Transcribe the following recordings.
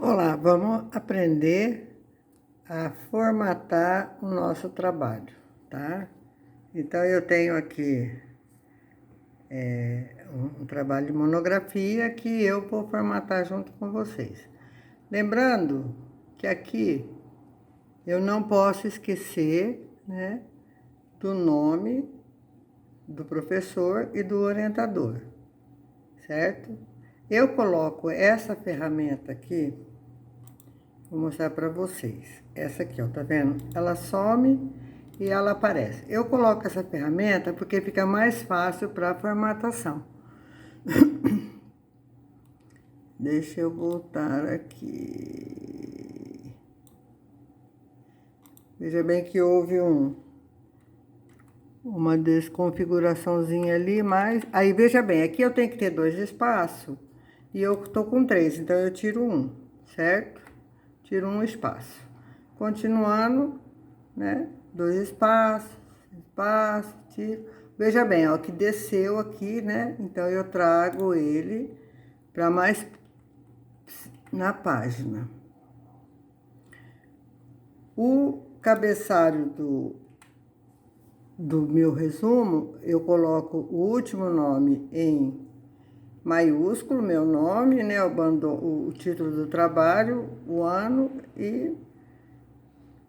Olá, vamos aprender a formatar o nosso trabalho, tá? Então, eu tenho aqui um trabalho de monografia que eu vou formatar junto com vocês. Lembrando que aqui eu não posso esquecer, né, do nome do professor e do orientador, certo? Eu coloco essa ferramenta aqui. Vou mostrar para vocês. Essa aqui, ó, tá vendo? Ela some e ela aparece. Eu coloco essa ferramenta porque fica mais fácil para a formatação. Deixa eu voltar aqui. Veja bem que houve uma desconfiguraçãozinha ali, mas... Aí, veja bem, aqui eu tenho que ter 2 espaços e eu tô com 3, então eu tiro um, certo? Tiro um espaço. Continuando, né? 2 espaços, tiro. Veja bem, ó, que desceu aqui, né? Então, eu trago ele para mais na página. O cabeçalho do meu resumo, eu coloco o último nome em maiúsculo, meu nome, né? O título do trabalho, o ano e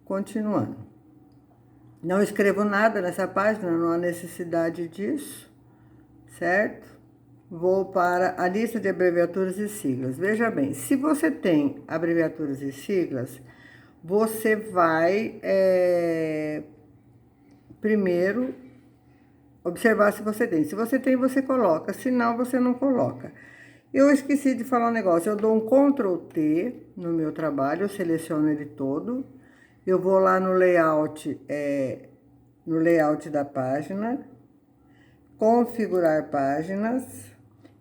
continuando. Não escrevo nada nessa página, não há necessidade disso, certo? Vou para a lista de abreviaturas e siglas. Veja bem, se você tem abreviaturas e siglas, você vai primeiro observar se você tem. Se você tem, você coloca, se não, você não coloca. Eu esqueci de falar um negócio, eu dou um Ctrl T no meu trabalho, eu seleciono ele todo, eu vou lá no layout da página, configurar páginas,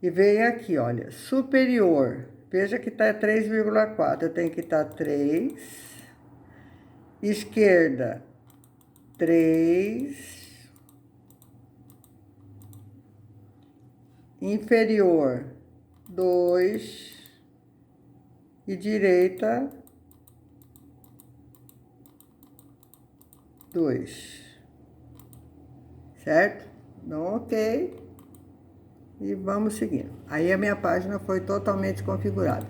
e veio aqui, olha, superior, veja que tá 3,4, eu tenho que estar 3, esquerda, 3, inferior, 2, e direita, 2, certo? Então, ok. E vamos seguindo. Aí a minha página foi totalmente configurada.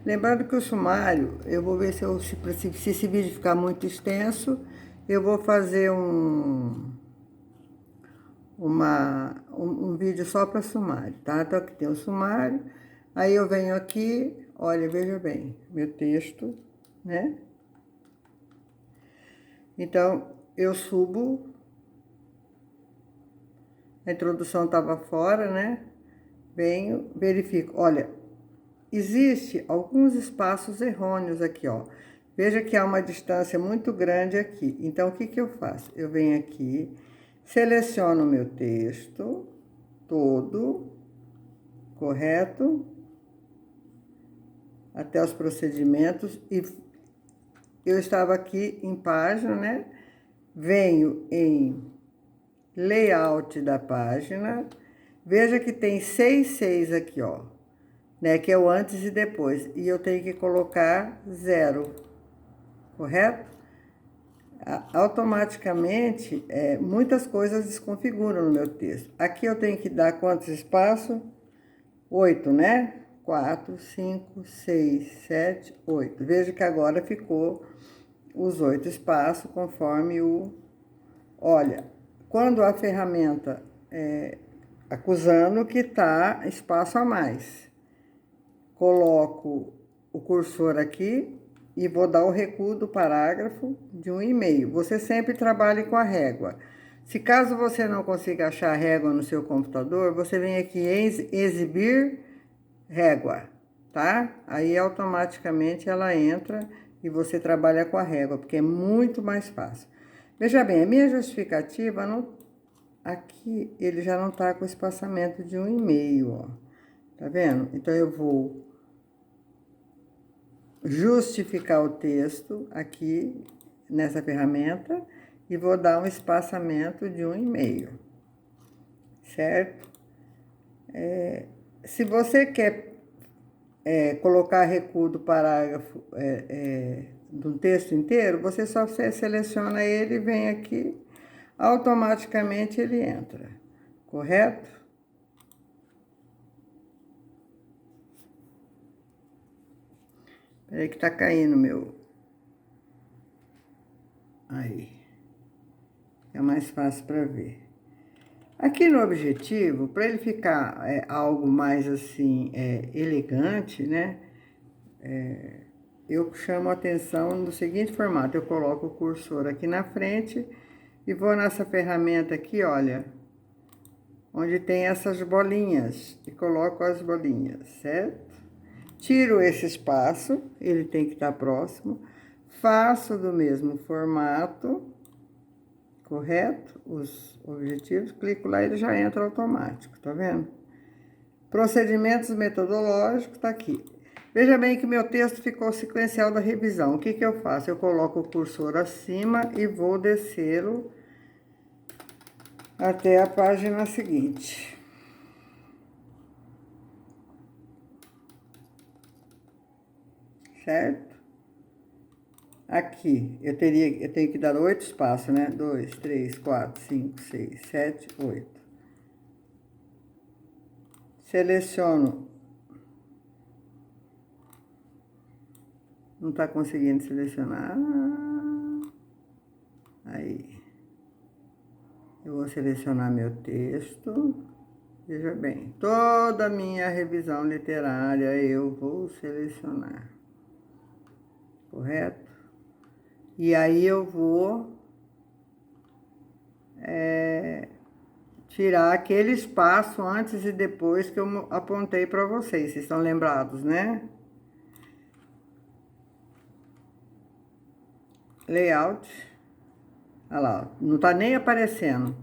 Lembrando que o sumário, eu vou ver se esse vídeo ficar muito extenso, eu vou fazer um vídeo só para sumário, tá? Então aqui tem o sumário, aí eu venho aqui, olha, veja bem, meu texto, né? Então, eu subo, a introdução estava fora, né? Venho, verifico, olha, existe alguns espaços errôneos aqui, ó. Veja que há uma distância muito grande aqui. Então, o que que eu faço? Eu venho aqui, seleciono o meu texto todo, correto? Até os procedimentos. E eu estava aqui em página, né? Venho em layout da página. Veja que tem 6 aqui, ó. Né, que é o antes e depois, e eu tenho que colocar 0, correto? Automaticamente, muitas coisas desconfiguram no meu texto. Aqui eu tenho que dar quantos espaços? 8, né? 4, 5, 6, 7, 8. Veja que agora ficou os 8 espaços conforme o... Olha, quando a ferramenta acusando que tá espaço a mais, coloco o cursor aqui e vou dar o recuo do parágrafo de 1,5. Você sempre trabalhe com a régua. Se caso você não consiga achar a régua no seu computador, você vem aqui em exibir régua, tá? Aí automaticamente ela entra e você trabalha com a régua, porque é muito mais fácil. Veja bem, a minha justificativa, aqui ele já não tá com espaçamento de 1,5, ó. Tá vendo? Então, eu vou justificar o texto aqui nessa ferramenta e vou dar um espaçamento de 1,5, certo? Se você quer colocar recuo do parágrafo do texto inteiro, você só seleciona ele e vem aqui, automaticamente ele entra, correto? Peraí que tá caindo meu. Aí. É mais fácil para ver. Aqui no objetivo, para ele ficar algo mais assim, elegante, né? Eu chamo a atenção no seguinte formato, eu coloco o cursor aqui na frente e vou nessa ferramenta aqui, olha, onde tem essas bolinhas, e coloco as bolinhas, certo? Tiro esse espaço, ele tem que estar próximo, faço do mesmo formato, correto? Os objetivos, clico lá e ele já entra automático, tá vendo? Procedimentos metodológicos, tá aqui. Veja bem que meu texto ficou sequencial da revisão. O que que eu faço? Eu coloco o cursor acima e vou descê-lo até a página seguinte. Certo? Aqui, eu tenho que dar 8 espaços, né? 2, 3, 4, 5, 6, 7, 8. Seleciono. Não tá conseguindo selecionar. Aí. Eu vou selecionar meu texto. Veja bem, toda a minha revisão literária eu vou selecionar. Correto? E aí eu vou tirar aquele espaço antes e depois que eu apontei para vocês. Vocês estão lembrados, né? Layout. Olha lá, não tá nem aparecendo.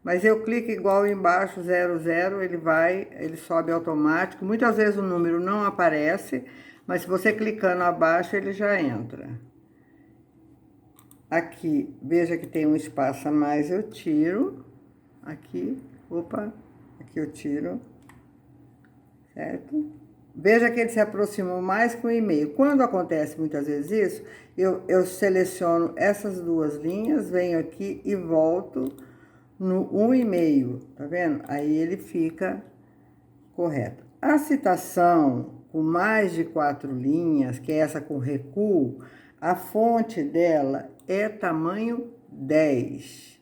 Mas eu clico igual embaixo, 00, ele sobe automático. Muitas vezes o número não aparece, mas se você clicando abaixo, ele já entra. Aqui, veja que tem um espaço a mais, eu tiro. Aqui, opa, aqui eu tiro, certo? Veja que ele se aproximou mais que o e-mail. Quando acontece muitas vezes isso, eu seleciono essas duas linhas, venho aqui e volto no 1,5, tá vendo? Aí ele fica correto. A citação com mais de 4 linhas, que é essa com recuo, a fonte dela é tamanho 10.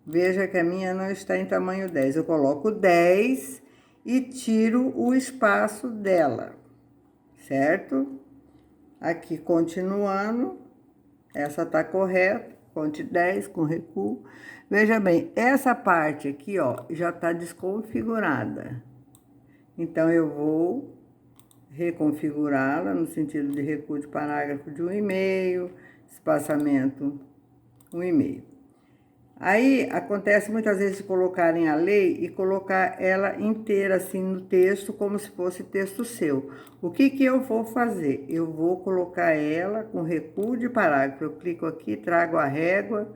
Veja que a minha não está em tamanho 10. Eu coloco 10 e tiro o espaço dela, certo? Aqui, continuando, essa tá correta, fonte 10 com recuo. Veja bem, essa parte aqui, ó, já tá desconfigurada. Então, eu vou reconfigurá-la no sentido de recuo de parágrafo de 1,5, espaçamento 1,5. Aí, acontece muitas vezes de colocarem a lei e colocar ela inteira assim no texto, como se fosse texto seu. O que que eu vou fazer? Eu vou colocar ela com recuo de parágrafo. Eu clico aqui, trago a régua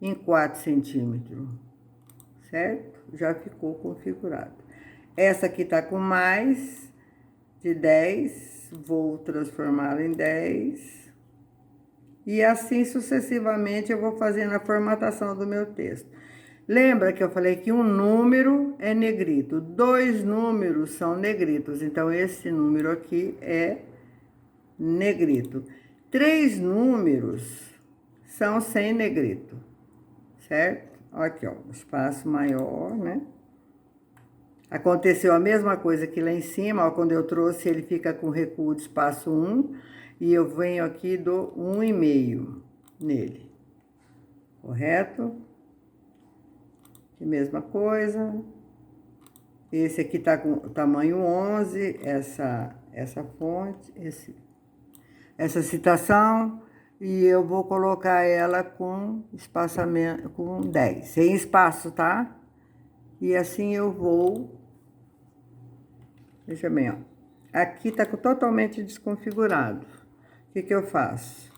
em 4 centímetros, certo? Já ficou configurado. Essa aqui tá com mais de 10, vou transformá-la em 10. E assim sucessivamente eu vou fazendo a formatação do meu texto. Lembra que eu falei que um número é negrito, 2 números são negritos, então esse número aqui é negrito. 3 números são sem negrito, certo? Aqui, ó, um espaço maior, né? Aconteceu a mesma coisa que lá em cima, ó, quando eu trouxe, ele fica com recuo de espaço 1, e eu venho aqui do 1,5 nele, correto? E mesma coisa. Esse aqui tá com tamanho 11, essa fonte, essa citação, e eu vou colocar ela com espaçamento, com 10, sem espaço, tá? E assim eu vou. Veja bem, ó. Aqui tá totalmente desconfigurado. O que que eu faço?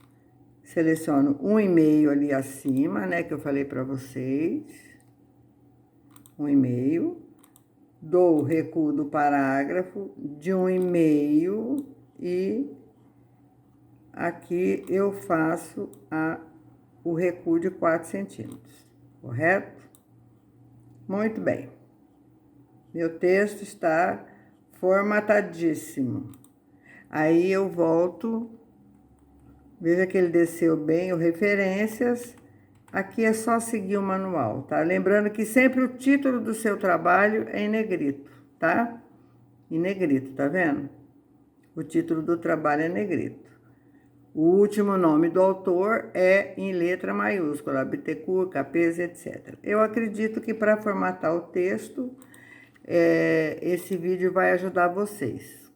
Seleciono 1,5 ali acima, né? Que eu falei para vocês. 1,5. dou o recuo do parágrafo de 1,5 e aqui eu faço o recuo de 4 centímetros, correto? Muito bem. Meu texto está formatadíssimo. Aí eu volto, veja que ele desceu bem, o referências. Aqui é só seguir o manual, tá? Lembrando que sempre o título do seu trabalho é em negrito, tá? Em negrito, tá vendo? O título do trabalho é negrito. O último nome do autor é em letra maiúscula, Bittencourt, Capesa, etc. Eu acredito que para formatar o texto, esse vídeo vai ajudar vocês.